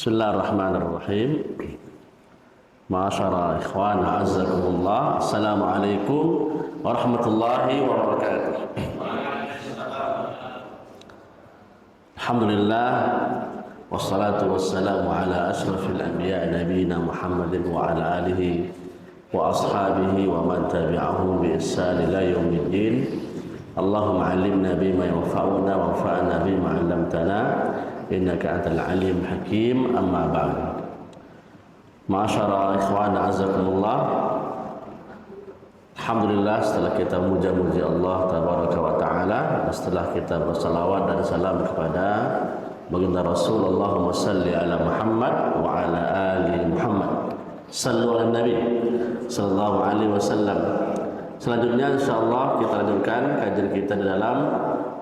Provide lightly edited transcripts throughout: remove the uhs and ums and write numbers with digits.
Bismillahirrahmanirrahim. Ma'asyara ikhwan a'azzakumullah. Assalamualaikum warahmatullahi wabarakatuh. Alhamdulillah wassalatu wassalamu ala asyrafil anbiya nabiyina Muhammadin wa ala alihi wa ashabihi wa man tabi'ahum bi ihsan ila yaumiddin. Allahumma 'allimna bima yanfa'una wanfa'na bima 'allamtana innaka antal alim hakim. Amma ba'd. Ma'asyara ikhwan a'azzakumullah. Alhamdulillah, setelah kita muja-muji Allah tabaraka wa ta'ala, setelah kita bersalawat dan salam kepada baginda Rasul, Allahumma salli ala Muhammad wa ala ali Muhammad, sallu ala Nabi sallallahu alaihi wasallam. Selanjutnya insyaallah kita lanjutkan kajian kita di dalam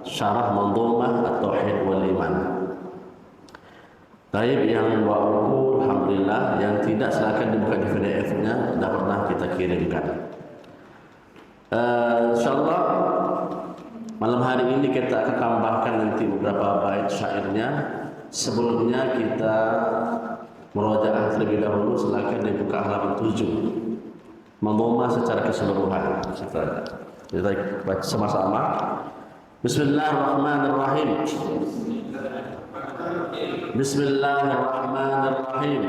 syarah Mandhumah At-Tauhid wal Iman. Baik, yang bawa buku alhamdulillah, yang tidak silakan dibuka di PDF-nya, sudah pernah kita kirimkan. Insyaallah malam hari ini kita akan tambahkan nanti beberapa bait syairnya. Sebelumnya kita murojaah terlebih dahulu, silakan dibuka halaman 7. Mandhumah secara keseluruhan. Kita baca sama-sama. Bismillahirrahmanirrahim. Bismillahirrahmanirrahim.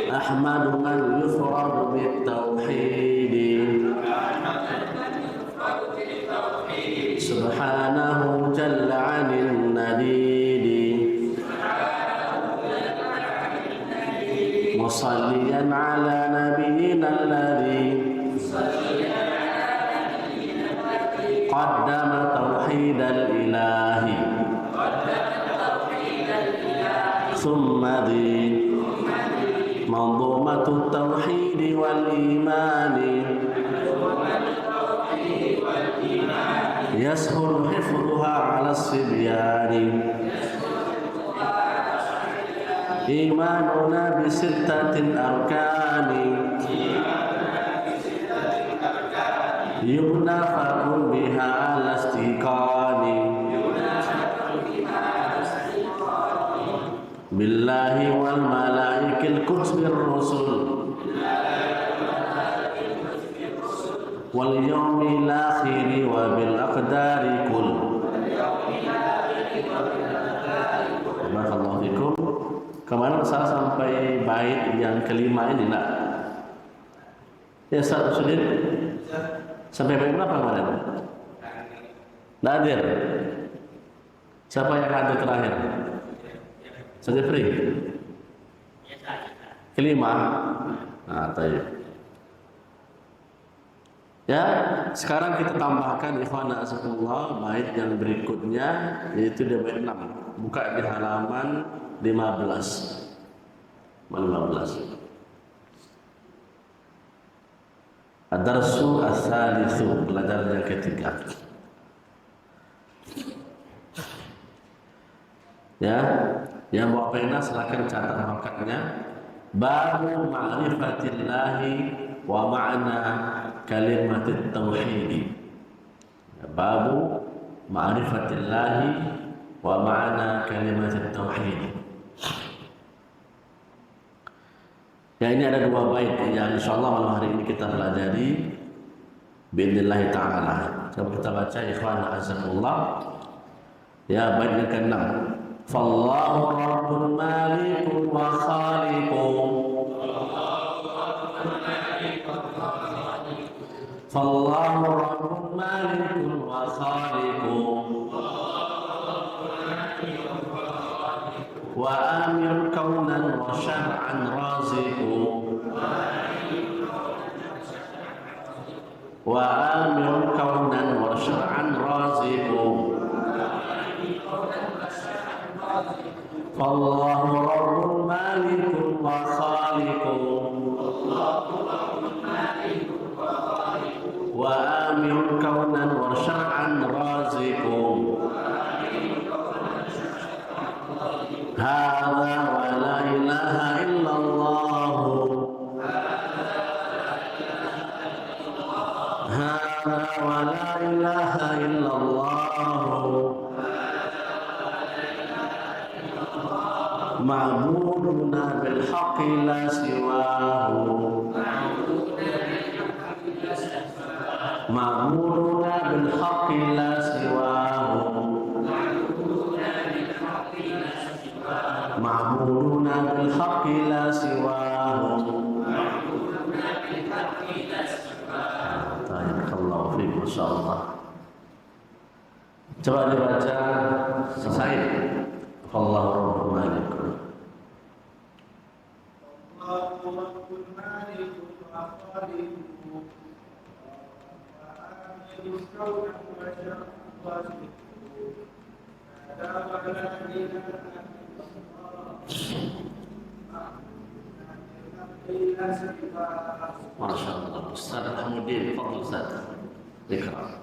Ahmadu man yufradu bit-tauhid, subhanahu jalla 'anil nadid, musalliyan 'ala nabiyyina alladhi qaddama tauhidal ilahi thumma di Mandhumatut Tauhid wal Iman, yashul hifdhuha 'ala as-sibyan, imanuna bi sittatin arkani, yubna fakun biha 'ala istiqani, billahi wal malaikil kutsbir rusul, wal yawmil akhir wa bil aqdari kul. Barakallahu fikum. Kemana saya sampai bait yang kelima ini nak? Ya Ustaz Sudin. Sampai bait berapa kemarin? Nadir. Siapa yang hadir terakhir? Saja free. Kelima. Nah, tayyib. Ya, sekarang kita tambahkan ikhwana azakumullah bait yang berikutnya, yaitu di bait 6. Buka di halaman 15. 15. Ad-darsu ats-tsalitsu, pelajaran yang ketiga. Ya, yang bawa pena silakan catat hakikatnya. Babu ma'rifatillahi wa ma'na kalimatit tauhid. Babu ma'rifatillahi wa ma'na kalimatit tauhid. Ya, ini ada dua bait yang insyaallah malam hari ini kita pelajari biidznillah taala. Coba kita baca ikhwan azakumullah. Ya, bait yang ke-6. Fallahu rabbul malikul wa khaliqum, fallahu rabbul malikul wa khaliqum, wa amir kaunan wa syar'an raziqum, wa amir kaunan wa syar'an raziqum, fallahu rabbul malikul wa khaliqum, wa amir kaunan wa syar'an raziqum, hadza wa la ilaha illallah, hadza wa la ilaha illallah, haqqi la siwahu ma'muruna bil haqqi la siwahu ma'muruna bil haqqi la siwahu. Barakallahu fiik, masyaallah. Coba dibaca selesai. Allahu rabbul malik. Allahu rabbul malik wa khaliquhu wa amilus kawna wa syarqatu Masya Allah. Ustaz Al-Hamudin, fadhil Ustaz. Iqra.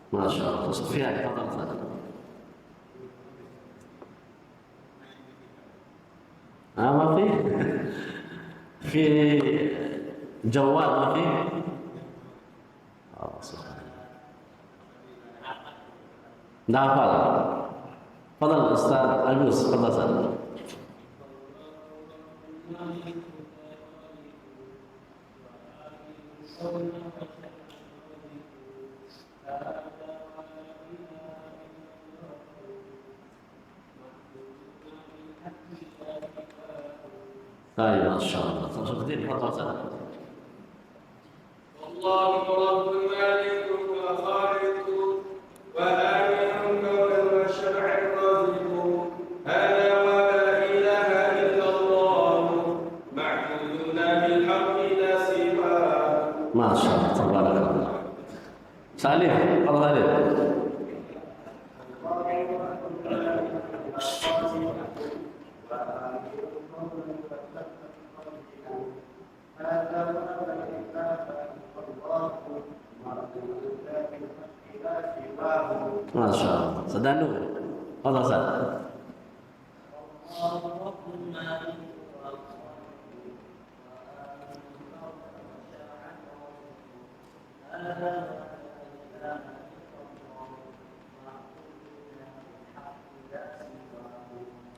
Masya Allah. Sufyan, fadhil Ustaz. ما في جوال ما في لا فضل فضل أستاذ أجوز فضل أستاذ طيب ما شاء الله تصدقين فضل الله رب الملك وخالق وآمن قولا وشرع الرازق هذا ولا إله إلا الله معبودنا بالحق لا سواه. ما شاء الله تبارك الله. Salih, Allah Salih. Masya Allah. Sedang dulu. Allah Ustaz.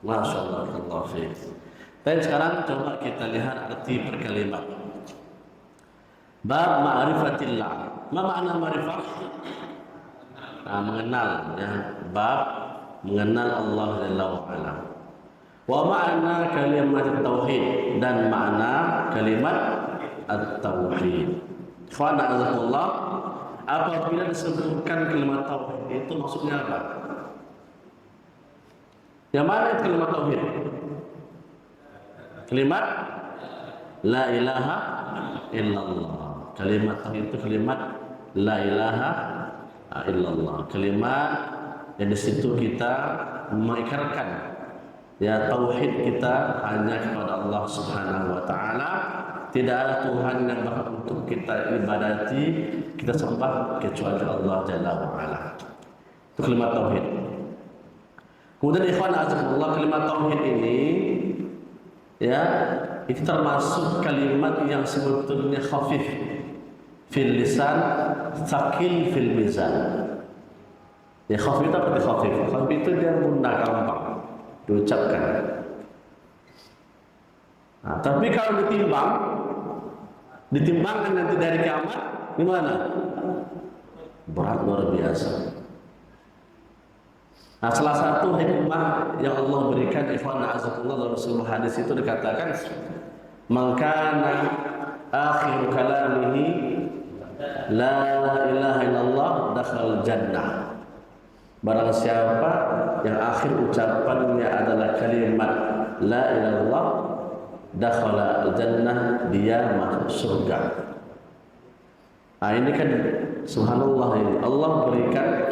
Masya Allah. Allah fiik. Dan sekarang coba kita lihat arti per kalimat. Bab ma'rifatillah. Ma makna ma'rifah? Mengenal ya. Bab mengenal Allah Jalla wa Ala. Wa makna kalimat tauhid dan makna kalimat at-tauhid. Fa'ana azakullah, apabila disebutkan kalimat tauhid itu maksudnya apa? Yang mana itu kalimat tauhid? Kalimat la ilaha illallah. Kalimat tauhid itu kalimat la ilaha illallah. Kalimat yang di situ kita mengikrarkan ya tauhid kita hanya kepada Allah Subhanahu wa taala. Tidak ada Tuhan yang berhak untuk kita ibadati, kita sembah kecuali Allah Jalla wa Ala. Itu kalimat tauhid. Kemudian ikhwan azzakumullah, kalimat tauhid ini ya itu termasuk kalimat yang sebetulnya khafif fil lisan, tsaqil fil mizan. Ya khafif itu apa? Khafif itu dia mudah gampang diucapkan. Nah, tapi kalau ditimbangkan nanti dari kiamat, gimana? Berat luar biasa. Nah, salah satu hikmah yang Allah berikan ikhwan azakullah dalam sebuah hadis itu dikatakan, "Man kana akhir kalamihi la ilaha illallah dakhala jannah." Barang siapa yang akhir ucapannya adalah kalimat la ilaha illallah dakhala al-jannah, dia masuk surga. Nah, ini kan subhanallah, ini Allah berikan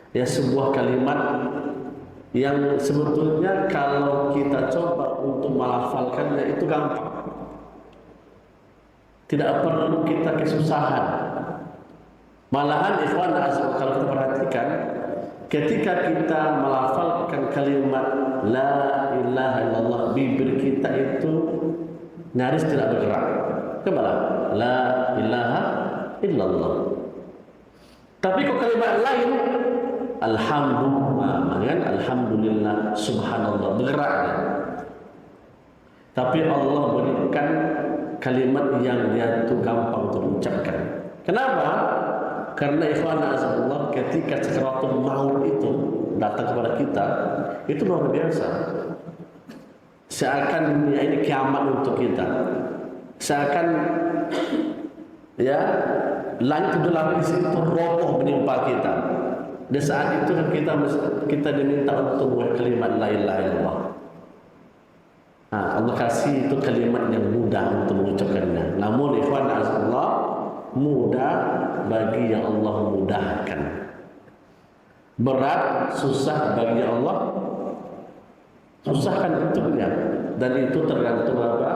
ya sebuah kalimat yang sebetulnya kalau kita coba untuk melafalkannya itu gampang. Tidak perlu kita kesusahan. Malahan ikhwan azza, kalau kita perhatikan ketika kita melafalkan kalimat la ilaha illallah, bibir kita itu nyaris tidak bergerak. Cobalah, la ilaha illallah. Tapi kok kalimat lain, alhamdulillah, subhanallah, bergerak. Tapi Allah berikan kalimat yang dia itu gampang untuk diucapkan. Kenapa? Karena ikhwan azza ketika sakaratul maut itu datang kepada kita, itu luar biasa. Seakan dunia ini kiamat untuk kita. Seakan ya langit berlapis itu roboh menimpa kita. Di saat itu kita diminta untuk kalimat la ilaha illallah. Allah kasih itu kalimat yang mudah untuk mengucapkannya. Namun ikhwan azza mudah bagi yang Allah mudahkan. Berat, susah bagi Allah susahkan untuknya. Dan itu tergantung apa?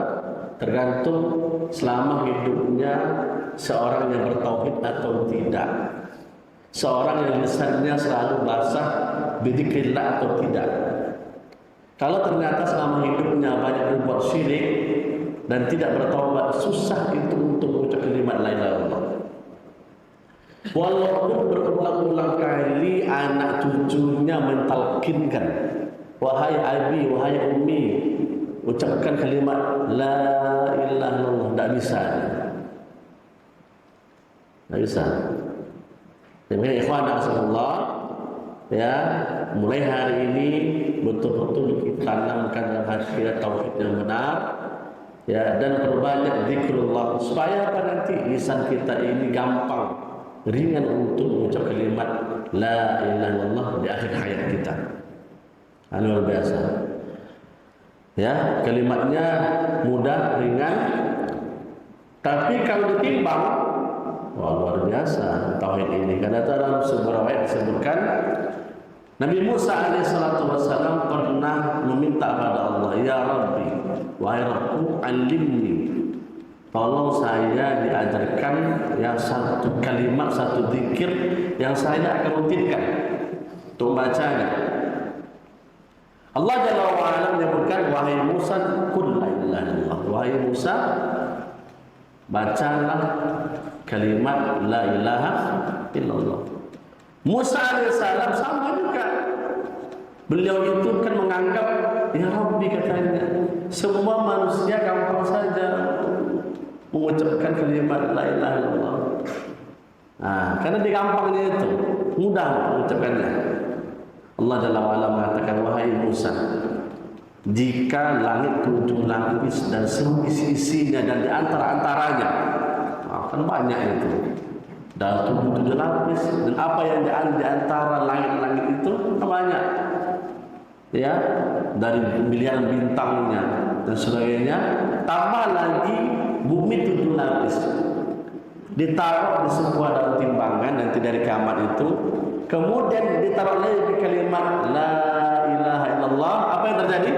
Tergantung selama hidupnya seorang yang bertauhid atau tidak. Seorang yang lisannya selalu basah bidzikrillah atau tidak. Kalau ternyata selama hidupnya banyak berbuat syirik dan tidak bertaubat, susah itu untuk mengucap kalimat la ilaha illallah. Walaupun berulang-ulang kali anak cucunya mentalkinkan, wahai abi, wahai ummi, ucapkan kalimat la ilaha illallah, tidak bisa. Tidak bisa. Demikian ikhwan Allah, ya, mulai hari ini betul-betul kita tanamkan dalam hati tauhid yang benar, ya, dan perbanyak zikrullah supaya apa nanti lisan kita ini gampang, ringan untuk mengucap kalimat la ilaha illallah di akhir hayat kita. Luar biasa. Ya, kalimatnya mudah, ringan, tapi kalau ditimbang, wah, luar biasa tauhid ini. Karena dalam sebuah ayat disebutkan Nabi Musa alaihissalam pernah meminta kepada Allah, ya Rabbi, wahai Rabbku, alimni, tolong saya diajarkan yang satu kalimat, satu zikir yang saya akan rutinkan untuk membacanya. Allah Jalla wa'ala menyebutkan, wahai Musa, qul la ilaha illallah, wahai Musa, bacalah kalimat la ilaha illallah. Musa alaihissalam sama juga. Beliau itu kan menganggap, ya Rabbi, katanya, semua manusia gampang saja mengucapkan kalimat la ilaha illallah. Karena di gampangnya itu mudah mengucapkannya. Allah Jalla wa'ala mengatakan, wahai Musa, jika langit tujuh lapis dan seluruh isi-isinya dan di antara-antaranya, kan banyak itu, dan tujuh lapis dan apa yang di antara langit-langit itu banyak, ya, dari miliaran bintangnya dan sebagainya, tambah lagi bumi tujuh lapis, ditaruh di sebuah dalam timbangan nanti dari kiamat itu, kemudian ditaruh lagi kalimat la ilaha illallah, apa yang terjadi?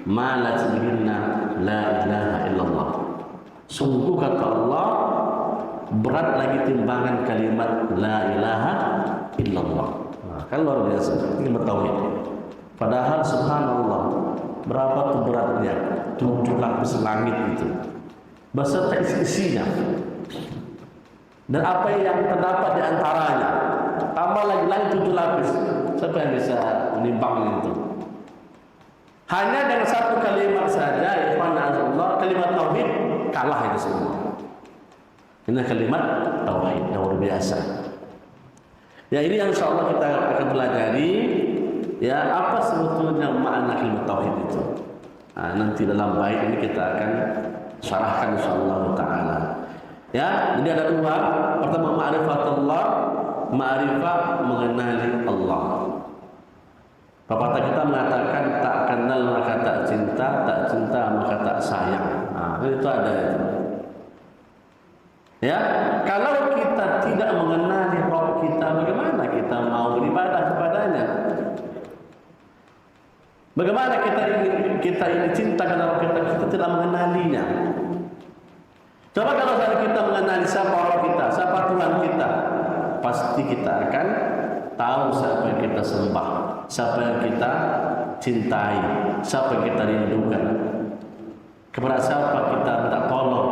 Malat bihinna la ilaha illallah. Sungguh kata Allah, berat lagi timbangan kalimat la ilaha illallah. Kan luar biasa ini bertauhid. Padahal subhanallah, berapa tuh beratnya 7 lapis langit itu beserta isi-isinya dan apa yang terdapat di antaranya, tambah lagi 7 lapis. Siapa yang bisa menimbang itu? Hanya dengan satu kalimat saja, ikhwan Allah, kalimat tauhid kalah itu semua. Ini kalimat tauhid yang luar biasa. Ya, ini yang insyaallah kita akan pelajari, ya, apa sebetulnya makna kalimat tauhid itu. Nanti dalam bait ini kita akan syarahkan insyaallah taala. Ya, jadi ada dua. Pertama, ma'rifatullah, ma'rifah mengenali Allah. Pepatah kita mengatakan, tak kenal maka tak cinta, tak cinta maka tak sayang. Itu ada itu. Ya, kalau kita tidak mengenali Rabb kita, bagaimana kita mau beribadah kepadanya? Bagaimana kita ini cinta kepada kita tidak mengenalinya? Coba kalau kita mengenali siapa Rabb kita, siapa Tuhan kita, pasti kita akan tahu siapa yang kita sembah, siapa yang kita cintai, siapa yang kita rindukan, kepada siapa kita minta tolong,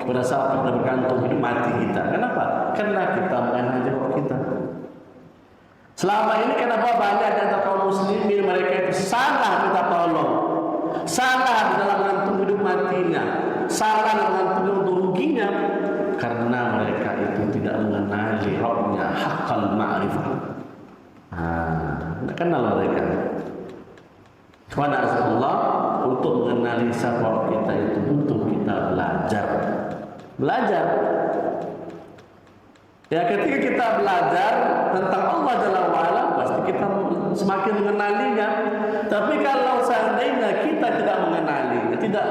kepada siapa kita bergantung hidup mati kita. Kenapa? Karena kita mengenali roh kita. Selama ini kenapa banyak di antara kaum muslimin mereka itu salah minta tolong, salah di dalam menentukan hidup matinya, salah dalam menentukan untung ruginya, karena mereka itu tidak mengenali rohnya, haqqal ma'rifah. Tidak kenal mereka. Kepada Allah, untuk mengenali siapa kita itu butuh kita belajar. Ya, ketika kita belajar tentang Allah Jalla wa'ala, pasti kita semakin mengenalinya. Tapi kalau seandainya kita tidak mengenalinya, tidak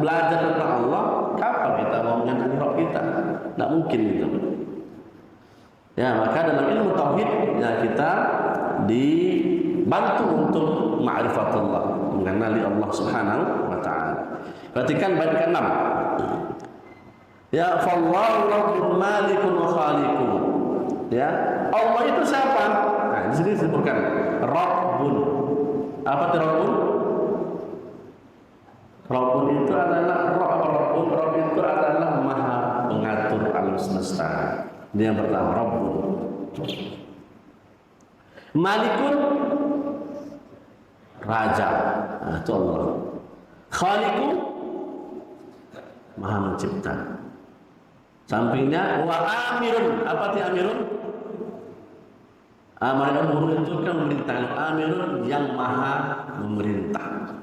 belajar tentang Allah, kapan kita mau mengenali roh kita? Tidak mungkin itu. Ya, maka dalam ilmu tauhid ya kita dibantu untuk ma'rifatullah, mengenali Allah Subhanahu wa taala. Perhatikan bait ke-6. Ya, fallahu rabbul malikun wa khaliqun. Ya, Allah itu siapa? Nah, di sini disebutkan Rabbun. Apa itu Rabbun? Rabbun itu adalah Rabbun itu adalah Maha Pengatur alam semesta. Ini yang pertama, Rabbun. Malikun, Raja. Nah, itu Allah. Khaliqun, Maha Mencipta. Sampingnya wa amirun. Apa itu amirun? Amirun itu kan memerintah. Amirun yang maha memerintah.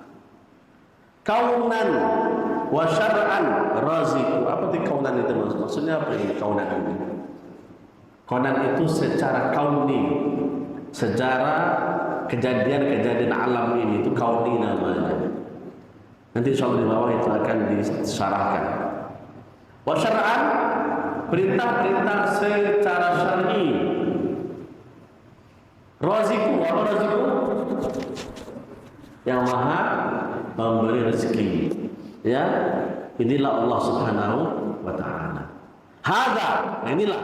Kaunan wa syar'an raziqu. Apa itu kaunan itu maksudnya? Apa ini kaunan ini? Kaunan itu secara kauni, secara kejadian-kejadian alam ini itu kauni namanya. Nanti insyaallah di bawah itu akan disyarahkan. Wa syar'an, perintah-perintah secara syar'i. Raziqu, apa raziqu? Yang maha memberi rezeki. Ya, inilah Allah Subhanahu wa taala. Hadza, inilah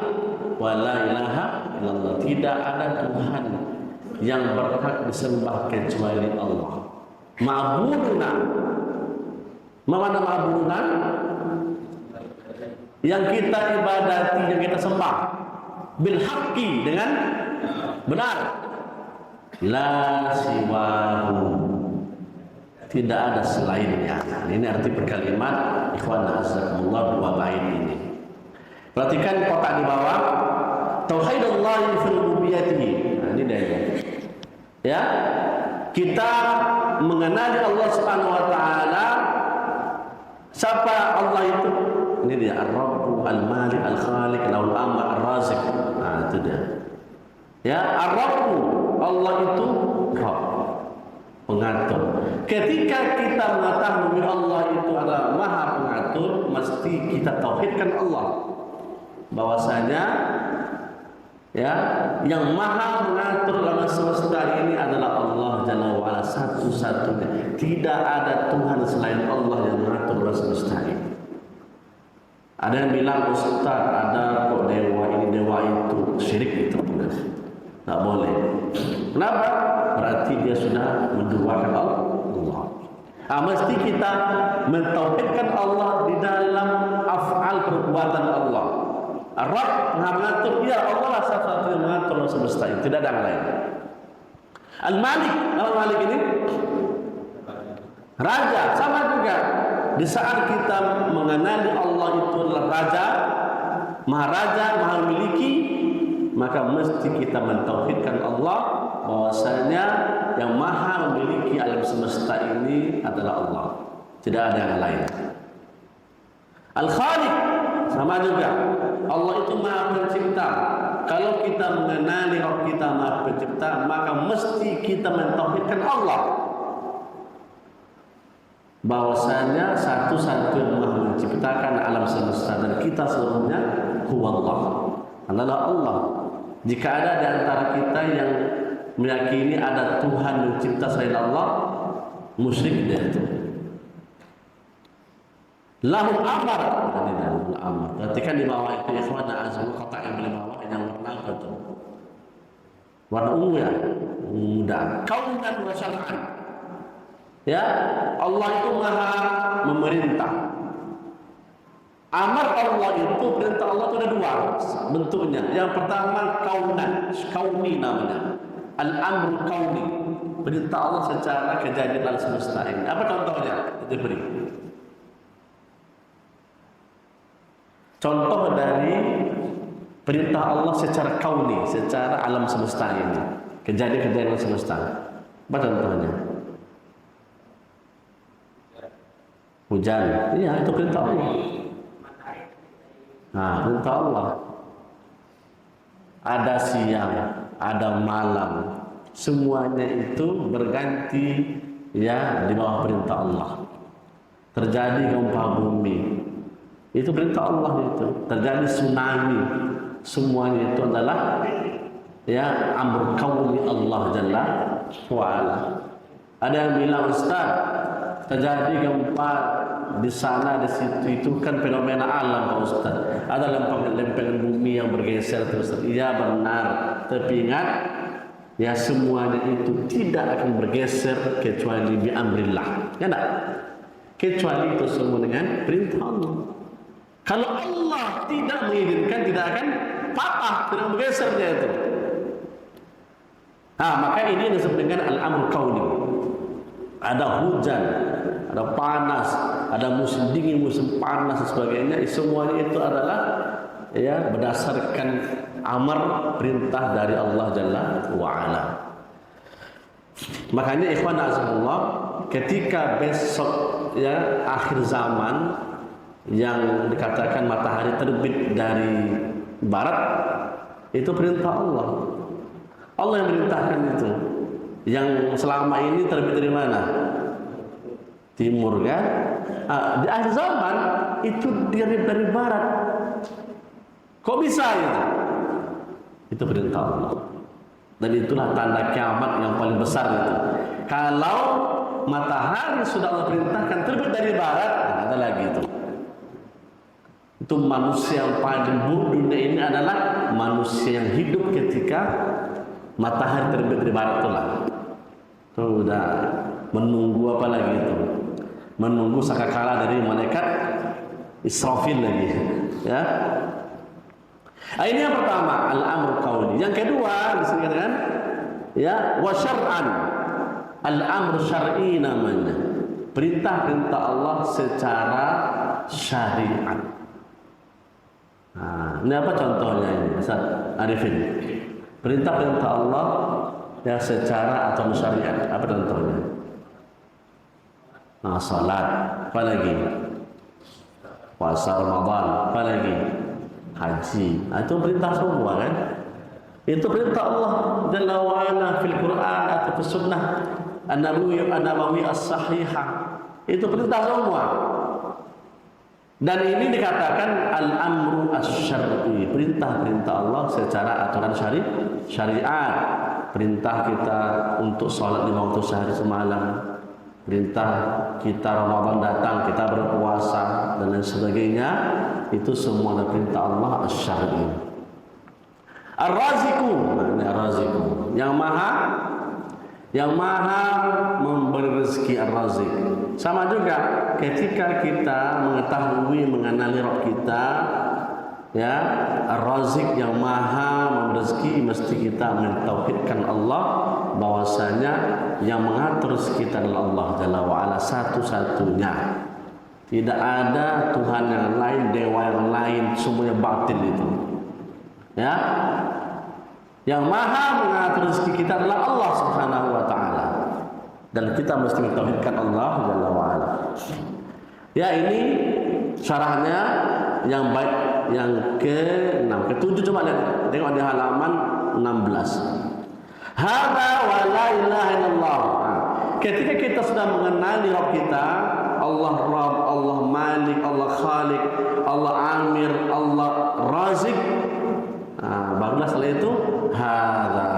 wala ilaha illallah. Tidak ada Tuhan yang berhak disembah kecuali Allah. Ma'buduna. Mana ma'buduna? Yang kita ibadati, yang kita sembah bil haqqi, dengan benar. La siwahu, tidak ada selainnya. Ini arti perkalimat ikhwan azakumullah dua bait ini. Perhatikan kotak di bawah, tauhidullah fi rububiyyatihi. Nah, ini dia. Ya, kita mengenali Allah Subhanahu wa taala. Siapa Allah itu? Ini dia, Ar-Rabb, Al-Malik, Al-Khaliq, Al-Amr, Ar-Raziq. Nah, itu dia. Ya, Ar-Rabb, Allah itu Rabb, pengatur. Ketika kita mengetahui Allah itu adalah Maha Pengatur, mesti kita tauhidkan Allah. Bahwasanya ya, yang Maha mengatur alam semesta ini adalah Allah Jalla wa'ala, satu-satunya. Tidak ada Tuhan selain Allah yang mengatur alam semesta ini. Ada yang bilang, Ustaz, ada kok dewa ini, dewa itu, syirik itu. Tak boleh. Kenapa? Berarti dia sudah menduakan Allah. Mesti kita mentauhidkan Allah di dalam af'al perbuatan Allah. Ar-Rabb mengatur, ya Allah lah satu-satu yang mengatur semesta ini, tidak ada yang lain. Al-Malik, Al-Malik ini Raja, sama juga. Di saat kita mengenali Allah itu adalah Raja, Maha memiliki, maka mesti kita mentauhidkan Allah bahwasanya yang Maha memiliki alam semesta ini adalah Allah, tidak ada yang lain. Al-Khaliq, sama juga. Allah itu Maha Pencipta. Kalau kita mengenali roh kita Maha Pencipta, maka mesti kita mentauhidkan Allah bahwasanya satu-satunya Maha menciptakan alam semesta dan kita seluruhnya huwallah, adalah Allah. Jika ada di antara kita yang meyakini ada Tuhan mencipta selain Allah, musyrik dia itu. Lahul amar, ini lahul amar. Perhatikan di bawah itu ikhwan azam, kotak yang di bawah yang warna apa itu? warna ungu ya, muda. Kaunan wa syar'an. Ya, Allah itu maha memerintah. Amar Allah itu, perintah Allah itu ada dua bentuknya. Yang pertama kaunan, kauni namanya. Al-amru kauni. Perintah Allah secara kejadian alam semesta ini. Apa contohnya? Itu beri. Contoh dari perintah Allah secara kauni, secara alam semesta ini. Kejadian-kejadian alam semesta. Apa contohnya? Hujan. Iya, itu perintah Allah. Nah, perintah Allah. Ada siang, ada malam. Semuanya itu berganti ya di bawah perintah Allah. Terjadi gempa bumi, itu perintah Allah itu. Terjadi tsunami, semuanya itu adalah ya amr kauni Allah Jalla wa Ala. Ada yang bilang, Ustaz, terjadi gempa di sana, di situ, itu kan fenomena alam Pak Ustaz. Ada lempengan bumi yang bergeser terus. Iya benar, tapi ingat ya semuanya itu tidak akan bergeser kecuali bi amrillah. Ya enggak? Kecuali itu semua dengan perintah Allah. Kalau Allah tidak mengizinkan, tidak akan patah, tidak bergeser dia itu. Nah, maka ini yang disebut dengan al-amr kauni. Ada hujan, ada panas, ada musim dingin, musim panas dan sebagainya. Semuanya itu adalah ya berdasarkan amar perintah dari Allah Jalla wa Ala. Makanya ikhwan azzakumullah, ketika besok ya akhir zaman yang dikatakan matahari terbit dari barat, itu perintah Allah. Allah yang merintahkan itu. Yang selama ini terbit dari mana? Timur kan? Di akhir zaman itu dari barat. Kok bisa itu? Itu perintah Allah. Dan itulah tanda kiamat yang paling besar itu. Kalau matahari sudah Allah perintahkan terbit dari barat, ada lagi itu. Itu manusia yang paling buruk dunia ini adalah manusia yang hidup ketika matahari terbit dari barat itulah. Itu udah menunggu apa lagi itu? Menunggu sakakala dari malaikat Israfil lagi. Ya. Nah, ini yang pertama, al-amru qauli. Yang kedua disebutkan ya wa syar'an. Al-amru syar'i namanya. Perintah-perintah Allah secara syariat. Nah, ini apa contohnya ini? Ustaz Arifin. Perintah-perintah Allah yang secara atau syariat. Apa contohnya? Nah, salat, apa lagi? Puasa Ramadan, apa lagi? Haji. Nah, itu perintah semua kan? Itu perintah Allah Jalla wa Ala fil Quran atau fi sunnah an-nabawi as-sahihah. Itu perintah semua. Dan ini dikatakan al-amru asy-syar'i, perintah-perintah Allah secara aturan syariat. Perintah kita untuk sholat 5 waktu sehari semalam, perintah kita Ramadan datang kita berpuasa dan lain sebagainya. Itu semua perintah Allah asy-syar'i. Ar-Raziqu, Ar-Raziqu, yang maha memberi rezeki. Ar-Raziq. Sama juga ketika kita mengetahui mengenali Rabb kita, ya Ar-Raziq yang maha memberi rezeki, mesti kita mentauhidkan Allah bahwasanya yang mengatur rezeki kita adalah Allah Jalla wa Ala satu-satunya. Tidak ada Tuhan yang lain, dewa yang lain, semuanya batil itu. Ya. Yang maha mengatur rezeki kita adalah Allah Subhanahu wa taala. Dan kita mesti mentauhidkan Allah Jalla wa Ala. Ya, ini syarahnya yang baik yang ke-6. Ke-7 coba lihat. Tengok di halaman 16. Hada wa la ilaha illallah. Ketika kita sudah mengenali Rabb kita, Allah Rabb, Allah Malik, Allah Khalik, Allah Amir, Allah Razik. Barulah setelah itu hada,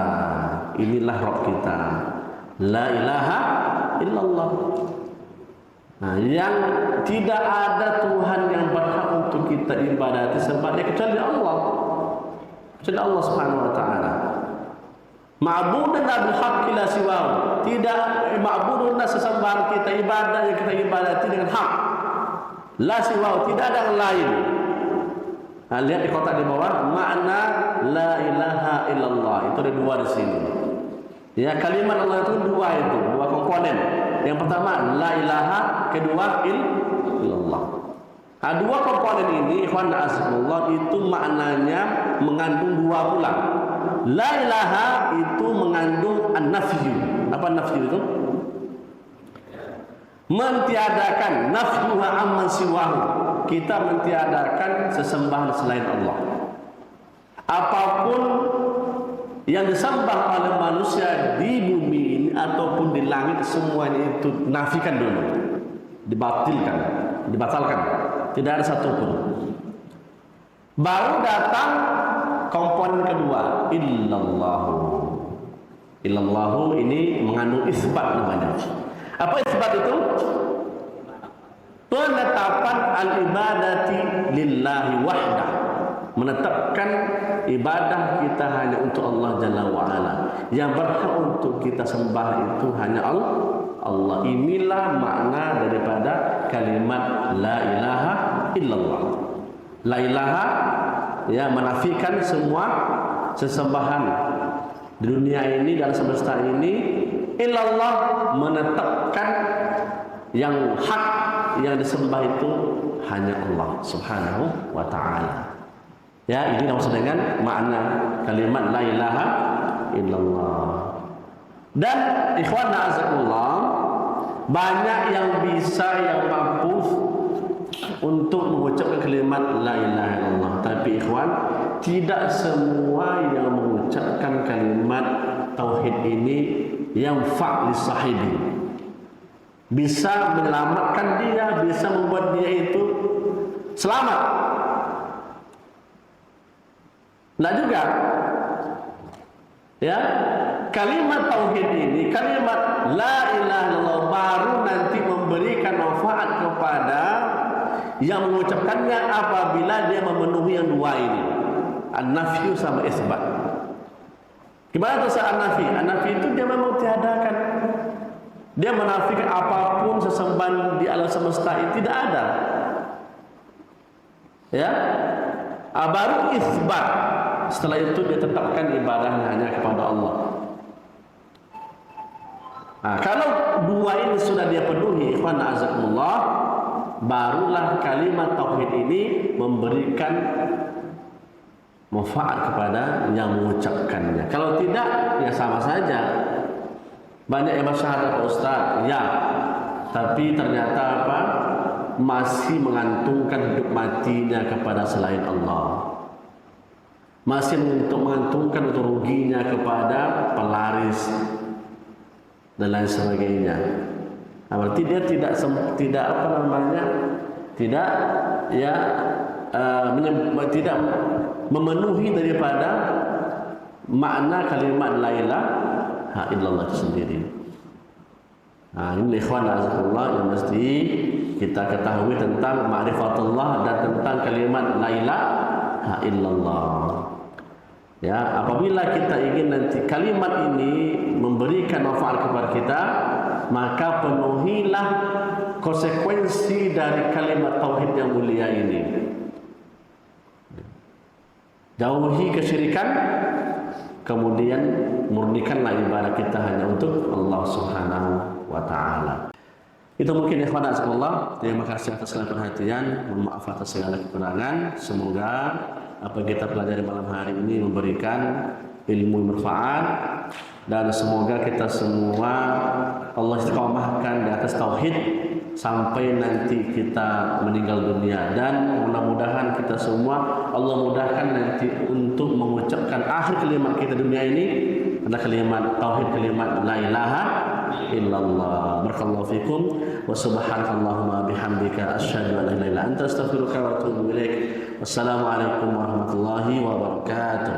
inilah Rabb kita. La ilaha illallah. Nah, yang tidak ada Tuhan yang berhak untuk kita ibadati sembahnya kecuali Allah. Kecuali Allah Subhanahu wa taala. Ma'budun bil haqqi la siwahu. Tidak ma'budun sesembahan kita, ibadah yang kita ibadati dengan hak. La siwahu, tidak ada yang lain. Nah, lihat di kotak di bawah, makna la ilaha illallah. Itu ada dua di sini. Ya, kalimat Allah itu dua komponen. Yang pertama la ilaha, kedua illallah. Nah, dua komponen ini ikhwan azzakumullah itu maknanya mengandung dua pula. La ilaha itu mengandung an-nafyu. Apa nafyu itu? Mentiadakan, nafyuha amman siwahu. Kita mentiadakan sesembahan selain Allah. Apapun yang disembah oleh manusia di bumi ini ataupun di langit, semuanya itu nafikan dulu, dibatalkan. Tidak ada satupun. Baru datang komponen kedua, illallahu. Illallahu ini mengandung isbat namanya. Apa isbat itu? Penetapan al-ibadati lillahi wahdah. Menetapkan ibadah kita hanya untuk Allah Jalla wa'ala. Yang berhak untuk kita sembah itu hanya Allah. Inilah makna daripada kalimat la ilaha illallah. La ilaha, ya, menafikan semua sesembahan di dunia ini dan semesta ini. Illallah, menetapkan yang hak yang disembah itu hanya Allah Subhanahu wa ta'ala. Ya, ini maksud dengan makna kalimat la ilaha illallah. Dan ikhwan na'azakullah, banyak yang mampu untuk mengucapkan kalimat la ilaha illallah. Tapi ikhwan, tidak semua yang mengucapkan kalimat tauhid ini yang fa'li sahibi. Bisa menyelamatkan dia, bisa membuat dia itu selamat. Nah juga, ya, kalimat tauhid ini, kalimat la ilaha illallah baru nanti memberikan manfaat kepada yang mengucapkannya apabila dia memenuhi yang dua ini, an-nafyu sama isbat. Gimana itu an-nafi? An-nafi itu dia memang tiadakan. Dia menafikan apapun sesembahan di alam semesta ini tidak ada. Ya, baru isbat. Setelah itu dia tetapkan ibadahnya hanya kepada Allah. Nah, kalau dua ini sudah dia penuhi, ikhwan azakumullah, barulah kalimat tauhid ini memberikan manfaat kepada yang mengucapkannya. Kalau tidak, ya sama saja. Banyak yang bersyahadat Ustaz, ya, tapi ternyata apa? Masih mengantungkan hidup matinya kepada selain Allah. Masih mengantungkan untuk ruginya kepada pelaris dan lain sebagainya. Nah, berarti dia tidak apa namanya? Tidak, ya, tidak memenuhi daripada makna kalimat la ilaha illallah itu sendiri. Nah, ini ikhwan azzakumullah yang mesti kita ketahui tentang ma'rifatullah dan tentang kalimat la ilaha illallah. Ya, apabila kita ingin nanti kalimat ini memberikan manfaat kepada kita, maka penuhilah konsekuensi dari kalimat tauhid yang mulia ini. Jauhi kesyirikan, kemudian murnikanlah ibadah kita hanya untuk Allah Subhanahu wa ta'ala. Itu mungkin ikhwan azzakumullah. Terima kasih atas segala perhatian, mohon maaf atas segala kekurangan. Semoga apa yang kita pelajari malam hari ini memberikan ilmu bermanfaat, dan semoga kita semua Allah istiqomahkan di atas tauhid sampai nanti kita meninggal dunia, dan mudah-mudahan kita semua Allah mudahkan nanti untuk mengucapkan akhir kalimat kita dunia ini adalah kalimat tauhid, kalimat la ilaha illallah. Barakallahu fikum wa subhanakallahumma bihamdika asyhadu an la ilaha illa anta astaghfiruka wa atubu ilaik. Wassalamualaikum warahmatullahi wabarakatuh.